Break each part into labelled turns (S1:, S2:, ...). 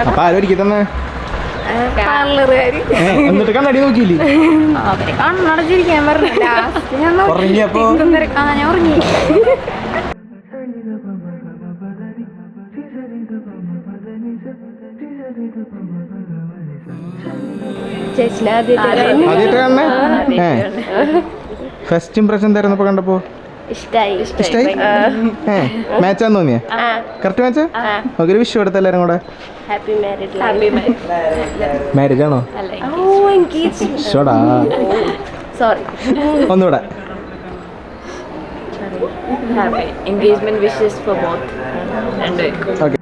S1: അപ്പൊ ആരൊരുക്കി തന്നെ എന്നിട്ട് കണ്ണടി നോക്കിയില്ലേ?
S2: അവരെ കണ്ണടച്ചിരിക്കാൻ പറഞ്ഞു. ലാസ്റ്റ് ഞാൻ
S1: ഉറങ്ങിയപ്പോ
S2: ഞാൻ ഉറങ്ങി.
S1: ആദ്യമായിട്ട് കാണണേ? ഫസ്റ്റ് ഇംപ്രഷൻ എന്തായിരുന്നു ഇപ്പൊ കണ്ടപ്പോ? ഇഷ്ടായി? മാച്ചാന്ന് തോന്നിയാ? കറക്റ്റ് മാച്ചാ? ഒരു വിഷു എടുത്ത എല്ലാരും കൂടെ. മാരേജ് ആണോ? ഒന്നുകൂടെ.
S3: Engagement wishes for both.
S1: Okay.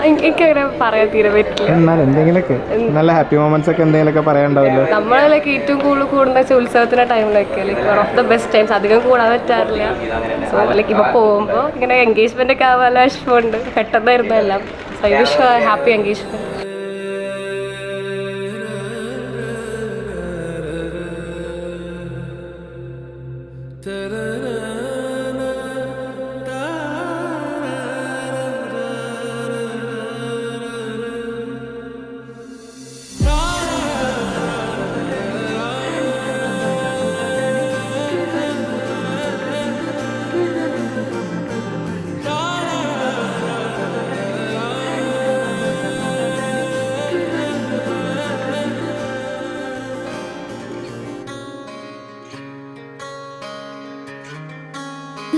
S3: എനിക്കങ്ങനെ പറയാൻ തീരെ പറ്റില്ല.
S1: എന്നാലും എന്തെങ്കിലുമൊക്കെ നല്ല ഹാപ്പി മൊമെന്റ്സ് ഒക്കെ എന്തെങ്കിലുമൊക്കെ പറയാനുണ്ടാവല്ലോ.
S3: നമ്മളൊക്കെ ഏറ്റവും കൂടുതൽ കൂടുന്ന ഉത്സവത്തിന്റെ ടൈമിലൊക്കെ like one of the best times. അധികം കൂടാൻ പറ്റാറില്ല. സോ ലൈക്ക് ഇപ്പൊ പോകുമ്പോൾ ഇങ്ങനെ എൻഗേജ്മെന്റ് ഒക്കെ ആവാൻ ഇഷ്ടമുണ്ട്. പെട്ടെന്നായിരുന്നു എല്ലാം. So I wish happy engagement.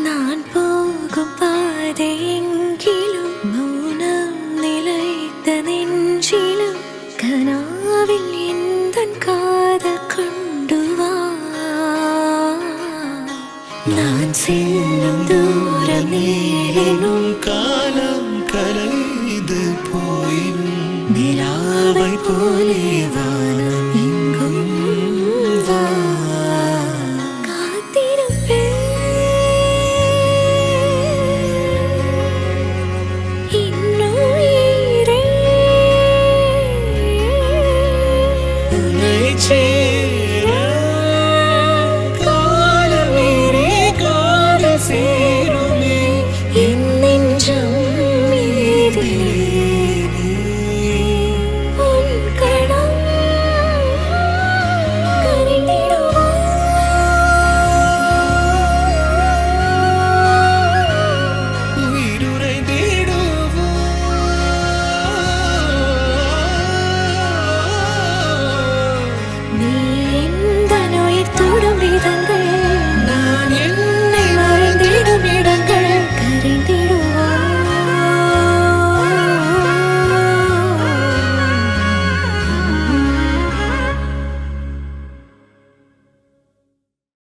S4: நான் போகும் பாதையெங்கிலும் மௌனம் நிலைத்த நெஞ்சிலும் கனாவில் எந்தன் காதல் கொண்டு வா. நான் செல்லும் தூரம் நேரினும் காலம் கலைந்து போயினும் நிலாவை போலே வானம் எங்கும் வா.
S5: change.